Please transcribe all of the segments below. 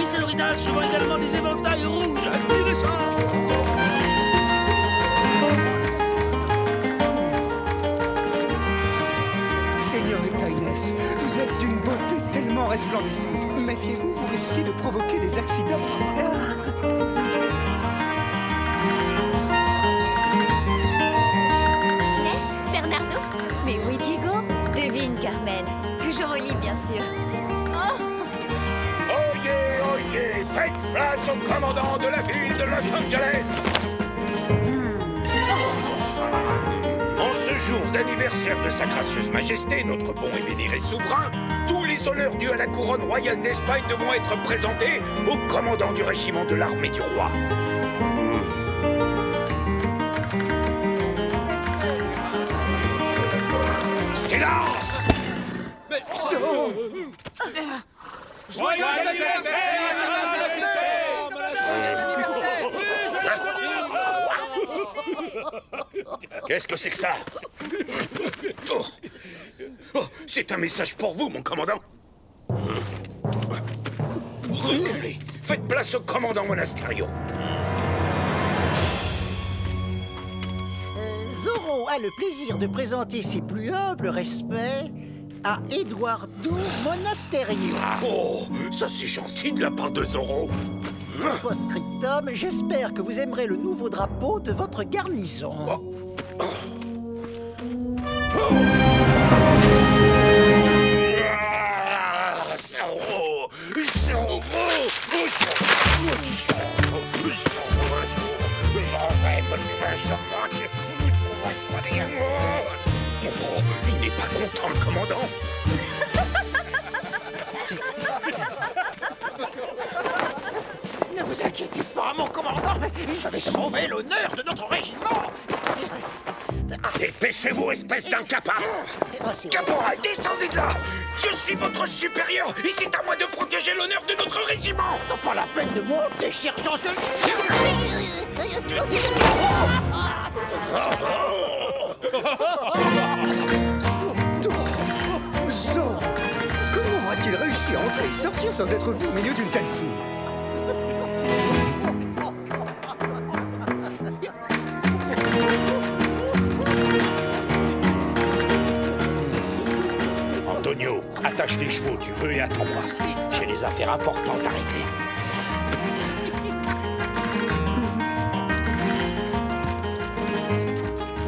Senoritas, je vois également des éventails rouges intéressants. Señorita Inès, vous êtes d'une beauté tellement resplendissante. Méfiez-vous, vous risquez de provoquer des accidents. Inès, Bernardo? Mais où est Diego? Devine, Carmen. Toujours au lit, bien sûr. Oh! Oyez, faites place au commandant de la ville de Los Angeles. En ce jour d'anniversaire de sa gracieuse majesté, notre bon et vénéré souverain, tous les honneurs dus à la couronne royale d'Espagne devront être présentés au commandant du régiment de l'armée du roi. Silence! Joyeux Qu'est-ce que c'est que ça? Oh. Oh, c'est un message pour vous, mon commandant. Reculez. Faites place au commandant Monasterio. Zorro a le plaisir de présenter ses plus humbles respects à Eduardo Monasterio. Oh, ça c'est gentil de la part de Zorro. Post-scriptum, j'espère que vous aimerez le nouveau drapeau de votre garnison. Zorro! Zorro! Il n'est pas content, le commandant. Ne vous inquiétez pas, mon commandant. Je vais sauver l'honneur de notre régiment. Dépêchez-vous, espèce d'incapable! Caporal, descendez de là! Je suis votre supérieur et c'est à moi de protéger l'honneur de notre régiment! Non, pas la peine de monter, sergent. Zorro, comment a-t-il réussi à entrer et sortir sans être vu au milieu d'une telle foule? Antonio, attache tes chevaux, tu veux, et attends-moi. J'ai des affaires importantes à régler.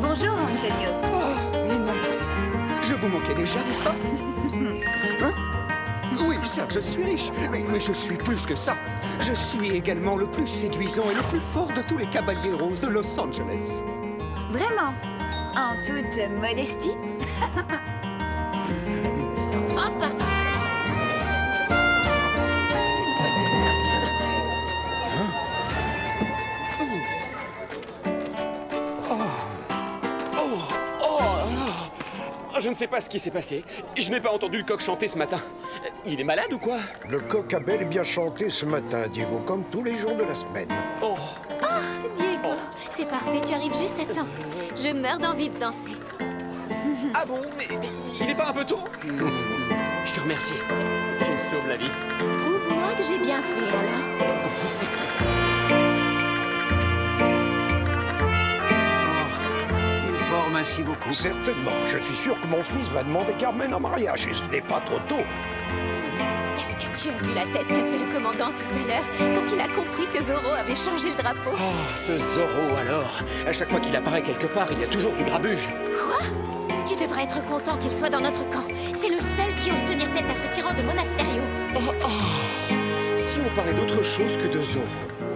Bonjour, Antonio. Oh, Inès, je vous manquais déjà, n'est-ce pas? Hein? Oui, certes, je suis riche, mais je suis plus que ça. Je suis également le plus séduisant et le plus fort de tous les cavaliers roses de Los Angeles. Vraiment? En toute modestie? Oh, pardon. Je ne sais pas ce qui s'est passé. Je n'ai pas entendu le coq chanter ce matin. Il est malade ou quoi? Le coq a bel et bien chanté ce matin, Diego, comme tous les jours de la semaine. Oh, Diego, c'est parfait, tu arrives juste à temps. Je meurs d'envie de danser. ah bon? Mais il n'est pas un peu tôt? Je te remercie. Tu me sauves la vie. Prouve-moi que j'ai bien fait, alors. Merci beaucoup. Certainement. Je suis sûr que mon fils va demander Carmen en mariage et ce n'est pas trop tôt. Est-ce que tu as vu la tête qu'a fait le commandant tout à l'heure quand il a compris que Zorro avait changé le drapeau? Oh, ce Zorro alors. À chaque fois qu'il apparaît quelque part, il y a toujours du grabuge. Quoi? Tu devrais être content qu'il soit dans notre camp. C'est le seul qui ose tenir tête à ce tyran de Monasterio. Si on parlait d'autre chose que de Zorro.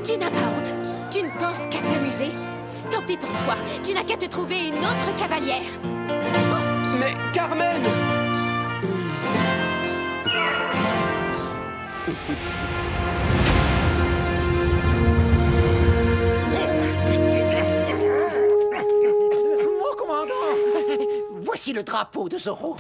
Tu n'as pas honte? Tu ne penses qu'à t'amuser? Tant pis pour toi, tu n'as qu'à te trouver une autre cavalière. Mais Carmen! Mon commandant, voici le drapeau de Zorro.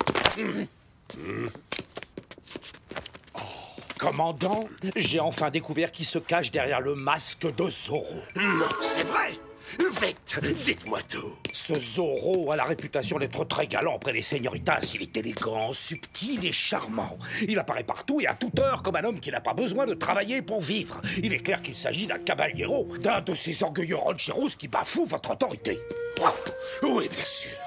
Commandant, j'ai enfin découvert qui se cache derrière le masque de Zorro. Non, c'est vrai. Vite, dites-moi tout. Ce Zorro a la réputation d'être très galant auprès des señoritas. Il est élégant, subtil et charmant. Il apparaît partout et à toute heure comme un homme qui n'a pas besoin de travailler pour vivre. Il est clair qu'il s'agit d'un caballero, d'un de ces orgueilleux rancheros qui bafouent votre autorité. Oui, bien sûr.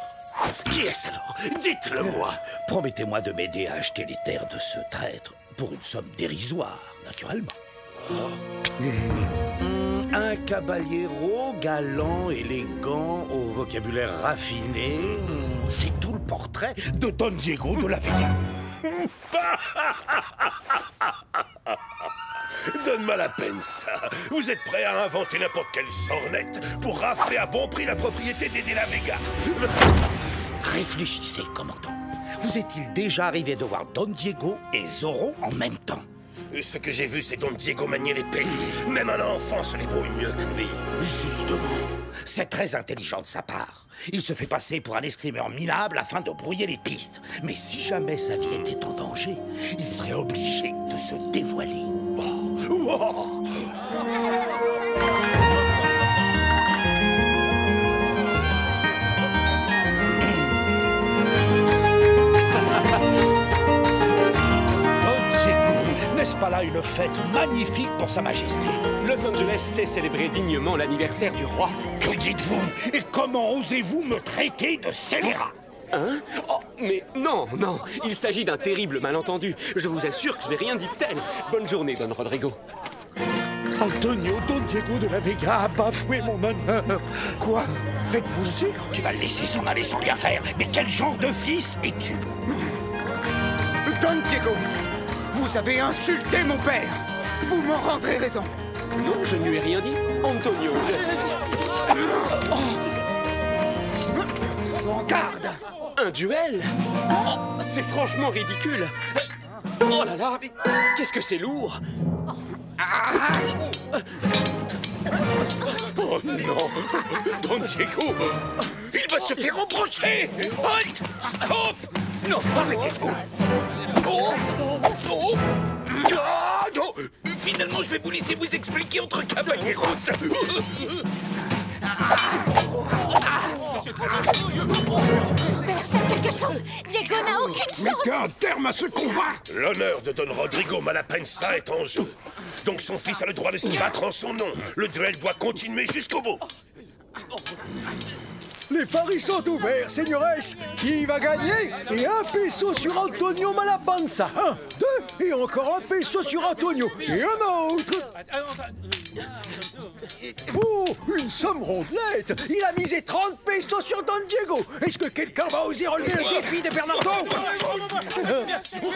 Qui est-ce alors? Dites-le-moi. Promettez-moi de m'aider à acheter les terres de ce traître pour une somme dérisoire, naturellement. Un caballero galant, élégant, au vocabulaire raffiné. C'est tout le portrait de Don Diego de la Vega. Donne-moi la peine, ça. Vous êtes prêt à inventer n'importe quelle sornette pour rafler à bon prix la propriété des De la Vega. Réfléchissez, commandant. Vous est-il déjà arrivé de voir Don Diego et Zorro en même temps? Ce que j'ai vu, c'est Don Diego manier l'épée. Même un enfant se débrouille mieux que lui. Justement, c'est très intelligent de sa part. Il se fait passer pour un escrimeur minable afin de brouiller les pistes. Mais si jamais sa vie était en danger, il serait obligé de se dévoiler. Wow. N'est-ce pas là une fête magnifique pour Sa Majesté? Los Angeles sait célébrer dignement l'anniversaire du roi. Que dites-vous? Et comment osez-vous me traiter de scélérat? Hein? Oh, mais non, non, il s'agit d'un terrible malentendu. Je vous assure que je n'ai rien dit de tel. Bonne journée, Don Rodrigo. Antonio Don Diego de la Vega a bafoué mon honneur. Quoi? Êtes-vous sûr? Tu vas le laisser s'en aller sans rien faire. Mais quel genre de fils es-tu? Don Diego, vous avez insulté mon père. Vous m'en rendrez raison. Non, je ne lui ai rien dit. Antonio, En garde! Un duel? Oh, c'est franchement ridicule. Oh là là, mais qu'est-ce que c'est lourd! Oh non! Don Diego! Il va se faire embrocher! Halt! Stop! Non, arrêtez tout! Oh! Oh! Ah, non! Finalement, je vais vous laisser vous expliquer entre caballeros! Faites quelque chose! Diego n'a aucune chance! Mettez un terme à ce combat! L'honneur de Don Rodrigo Malapensa est en jeu. Donc son fils a le droit de se battre en son nom. Le duel doit continuer jusqu'au bout. Les paris sont ouverts, señores. Qui va gagner? Et un peso sur Antonio Malapanza. 1, 2, et encore un peso sur Antonio. Et un autre. Oh, une somme rondelette. Il a misé 30 pesos sur Don Diego. Est-ce que quelqu'un va oser relever le défi de Bernardo?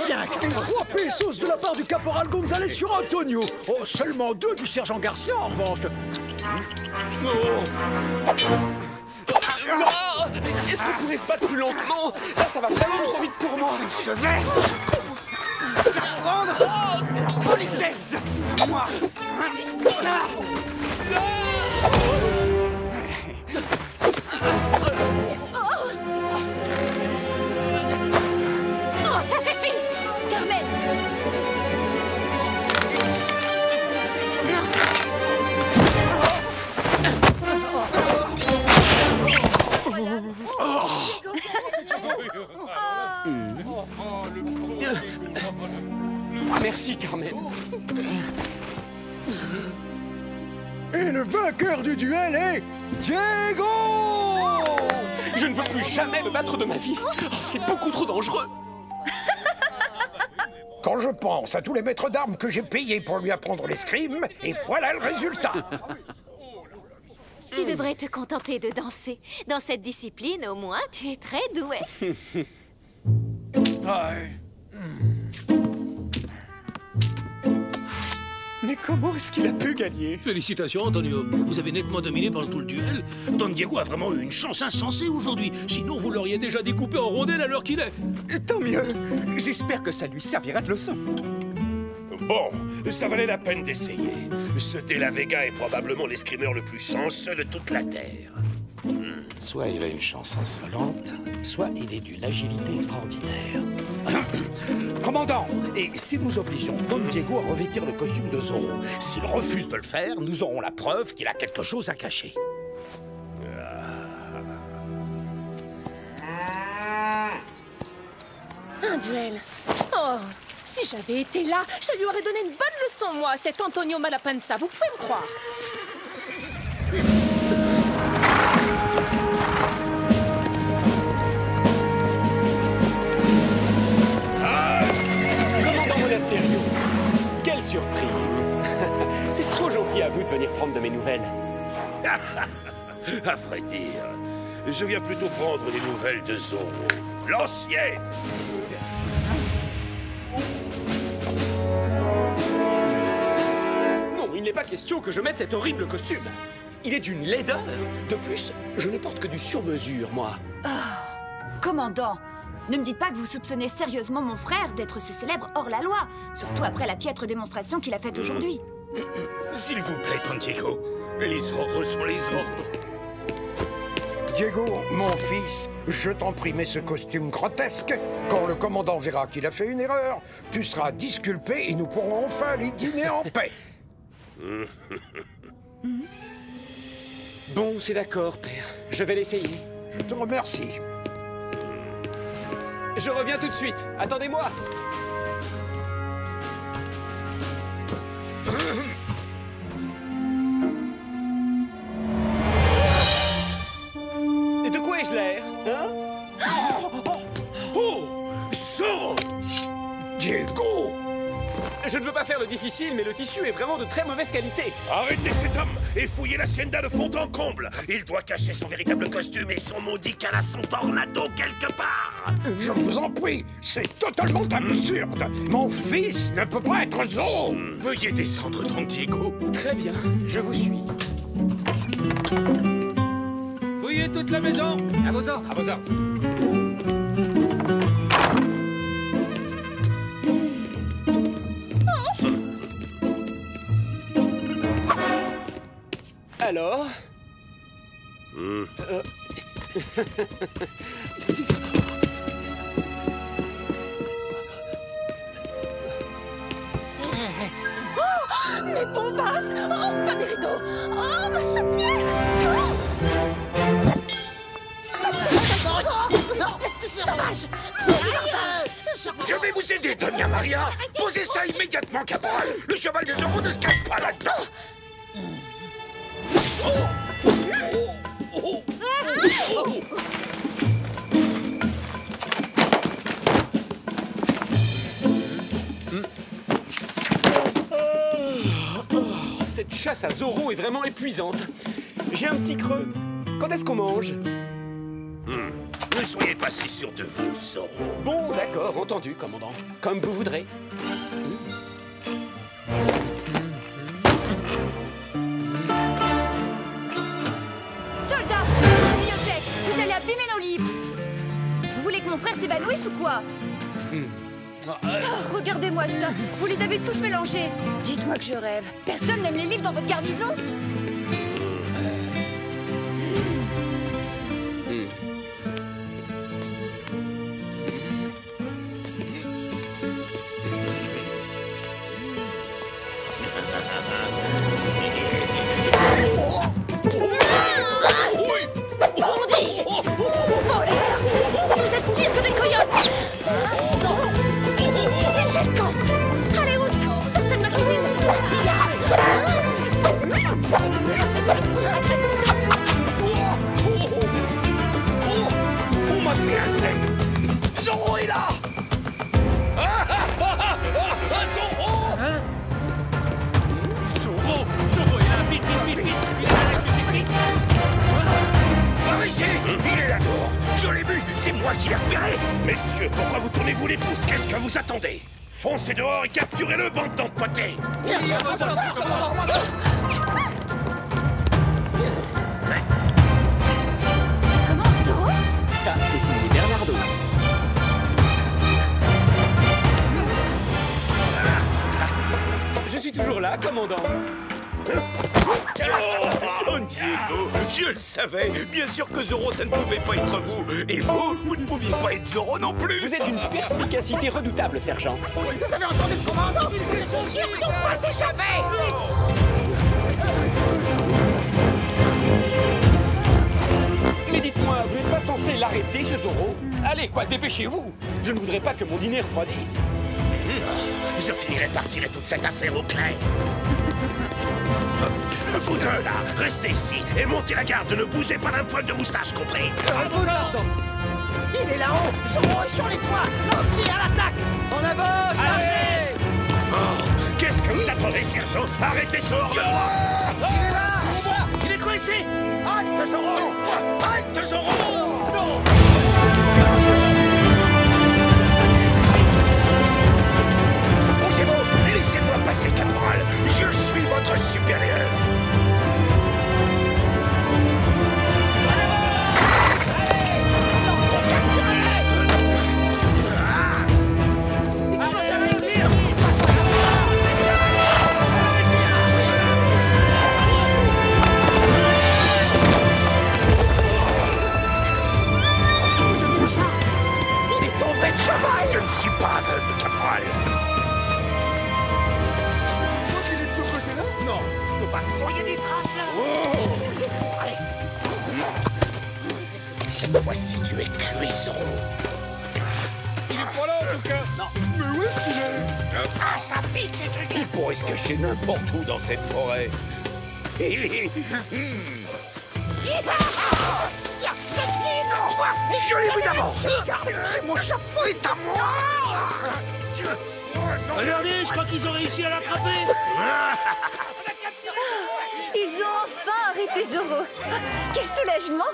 Tiens, 3 pesos de la part du caporal González sur Antonio. Oh, seulement 2 du sergent Garcia, en revanche. Ah, est-ce qu'on pourrait se battre plus lentement? Là, ça va vraiment trop vite pour moi. Je vais rendre politesse à moi. Oh, ça suffit! Carmen! Merci, Carmen. Et le vainqueur du duel est Diego! Je ne veux plus jamais me battre de ma vie. Oh, c'est beaucoup trop dangereux. Quand je pense à tous les maîtres d'armes que j'ai payés pour lui apprendre l'escrime, et voilà le résultat. Tu devrais te contenter de danser. Dans cette discipline, au moins, tu es très doué. Mais comment est-ce qu'il a pu gagner? Félicitations, Antonio. Vous avez nettement dominé pendant tout le duel. Don Diego a vraiment eu une chance insensée aujourd'hui. Sinon, vous l'auriez déjà découpé en rondelles à l'heure qu'il est. Tant mieux. J'espère que ça lui servira de leçon. Bon, ça valait la peine d'essayer. Ce De la Vega est probablement l'escrimeur le plus chanceux de toute la Terre. Soit il a une chance insolente, soit il est d'une agilité extraordinaire. Commandant, et si nous obligeons Don Diego à revêtir le costume de Zorro, s'il refuse de le faire, nous aurons la preuve qu'il a quelque chose à cacher. Un duel. Oh, si j'avais été là, je lui aurais donné une bonne leçon, moi, cet Antonio Malapanza. Vous pouvez me croire. Commandant Monasterio, quelle surprise. C'est trop gentil à vous de venir prendre de mes nouvelles. À vrai dire, je viens plutôt prendre des nouvelles de Zorro, l'ancien. Non, il n'est pas question que je mette cet horrible costume. Il est d'une laideur. De plus, je ne porte que du sur-mesure, moi. Commandant, ne me dites pas que vous soupçonnez sérieusement mon frère d'être ce célèbre hors-la-loi, surtout après la piètre démonstration qu'il a faite aujourd'hui. S'il vous plaît, Don Diego, les ordres sont les ordres. Diego, mon fils, je t'en prie, mets ce costume grotesque. Quand le commandant verra qu'il a fait une erreur, tu seras disculpé et nous pourrons enfin aller dîner en paix. Bon, c'est d'accord, père. Je vais l'essayer. Je te remercie. Je reviens tout de suite. Attendez-moi. De quoi ai-je l'air, hein? Oh, Zorro! Diego! Je ne veux pas faire le difficile, mais le tissu est vraiment de très mauvaise qualité. Arrêtez cet homme et fouillez l'hacienda de fond en comble. Il doit cacher son véritable costume et son maudit canasson tornado quelque part. Je vous en prie, c'est totalement absurde. Mon fils ne peut pas être Zorro. Veuillez descendre, Don Diego. Très bien, je vous suis. Fouillez toute la maison. À vos ordres, à vos ordres. Alors Mes bons vases. Oh, ma mérido. Oh, ma soupière. Sauvage. Je vais vous aider, Doña Maria. Posez ça immédiatement, caporal. Le cheval de Zorro ne se cache pas là-dedans. Cette chasse à Zorro est vraiment épuisante. J'ai un petit creux. Quand est-ce qu'on mange? Ne soyez pas si sûr de vous, Zorro. Bon, d'accord, entendu, commandant. Comme vous voudrez. Soldats, bibliothèque, vous allez abîmer nos livres. Vous voulez que mon frère s'évanouisse ou quoi? Oh, regardez-moi ça. Vous les avez tous mélangés. Dites-moi que je rêve. Personne n'aime les livres dans votre garnison? Bandit. Voleur. Vous êtes pire que des coyotes. Fichez le camp. Allez, Oust, sortez de ma cuisine. On m'a fait un zèle. Zorro est là. Zorro. Hein? Zorro est là. Vite, vite, vite, vite. Il est là, vite, vite. Par ici. Il est là dehors. Je l'ai vu. C'est moi qui l'ai repéré. Messieurs, pourquoi vous tournez-vous les pouces? Qu'est-ce que vous attendez? Foncez dehors et capturez-le, bande d'empotés. Comment, Zorro? Ça, c'est signé Bernardo. Je suis toujours là, commandant. Oh, Diego, je le savais. Bien sûr que Zorro, ça ne pouvait pas être vous. Et vous, vous ne pouviez pas être Zorro non plus. Vous êtes d'une perspicacité redoutable, sergent. Vous avez entendu le commandant? C'est sûr qu'on va s'échapper. Mais dites-moi, vous n'êtes pas censé l'arrêter, ce Zorro? Allez, quoi, dépêchez-vous. Je ne voudrais pas que mon dîner refroidisse. Je finirai par tirer toute cette affaire au clair. Vous deux, là, restez ici et montez la garde. Ne bougez pas d'un poil de moustache, compris? À vous d'ordre. Il est là-haut. Zoro est sur les toits. Lancier à l'attaque. En avant, chargez. Oh, qu'est-ce que vous attendez, sergent? Arrêtez ce hors-la-loi! Il est là. Il est coincé! Halte, Zoro! Halte, Zoro! Non! Bougez-vous! Laissez-moi passer, caporal! Je suis votre supérieur! Je ne suis pas aveugle, caporal. Non, faut pas. Il y a des traces là. Allez. Cette fois-ci, tu es cuit, Zoro. Il est pas là en tout cas. Non. Mais où est-ce qu'il est? Ah, ça pique, ces trucs. Il pourrait se cacher n'importe où dans cette forêt. Je l'ai vu d'abord. C'est mon chapeau est à moi. Regardez, je crois qu'ils ont réussi à l'attraper. Ils ont enfin arrêté Zoro. Quel soulagement!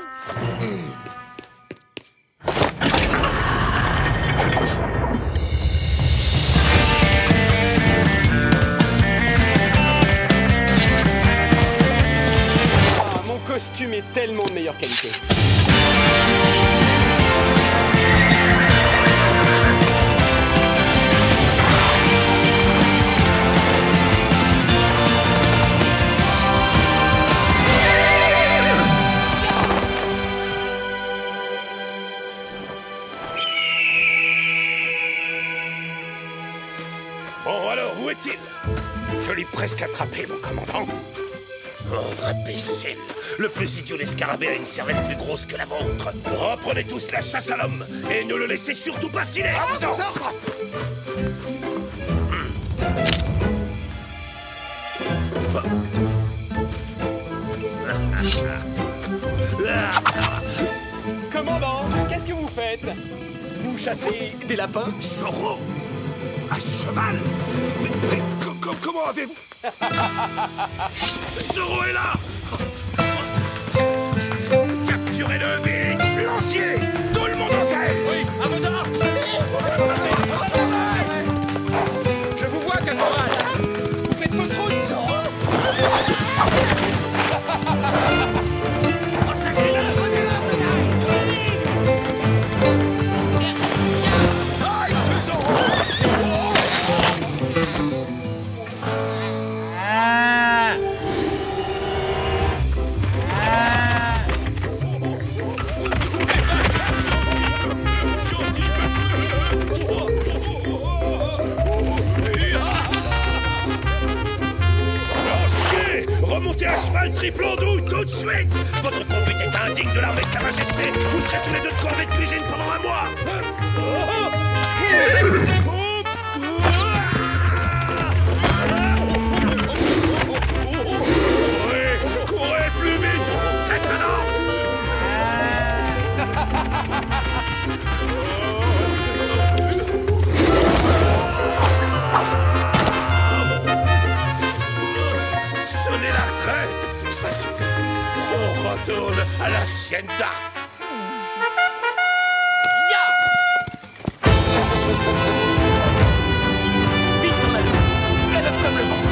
Ah, mon costume est tellement de meilleure qualité. Bon, alors, où est-il? Je l'ai presque attrapé, mon commandant. Oh, imbécile! Le plus idiot des scarabées a une cervelle plus grosse que la vôtre. Reprenez tous la chasse à l'homme et ne le laissez surtout pas filer! À vos ordres! Commandant, qu'est-ce que vous faites? Vous chassez des lapins? Zoro! À cheval! Mais comment avez-vous... Zoro est là! Capturez-le vite! Lancier! Tout le monde en scène! Oui, à vos ordres. Je vous vois, caporal! Vous faites fausse route! Remontez à cheval triple andouille tout de suite! Votre conduite est indigne de l'armée de Sa Majesté! Vous serez tous les deux de corvée de cuisine pendant un mois! Courez plus vite! C'est un ordre! Sonnez la retraite! Ça suffit! On retourne à la hacienda! Vite, ton ami. Galope comme le vent.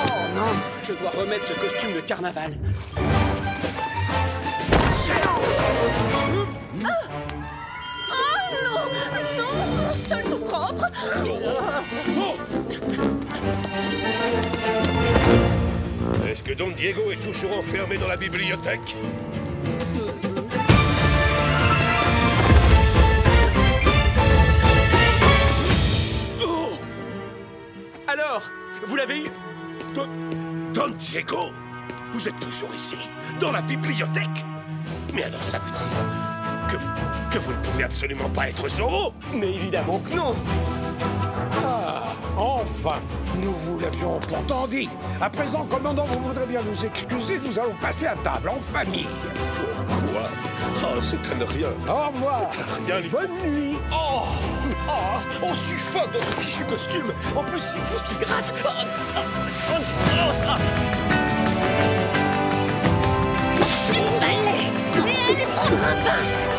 Oh non, je dois remettre ce costume de carnaval. Oh non! Non! Mon sol tout propre! Est-ce que Don Diego est toujours enfermé dans la bibliothèque? Alors, vous l'avez conseil. Don Diego, vous êtes toujours ici, dans la bibliothèque? Mais alors ça veut dire que vous ne pouvez absolument pas être Zorro? Mais évidemment que non. Ah, enfin, nous vous l'avions pourtant dit. À présent, commandant, vous voudrez bien nous excuser, nous allons passer à table en famille. Quoi? Oh, c'est à ne rien. Au revoir. C'est à rien. Bonne nuit. Oh, on suffoque dans ce fichu costume. En plus, c'est fou ce qui gratte. Allez, mais allez prendre un bain.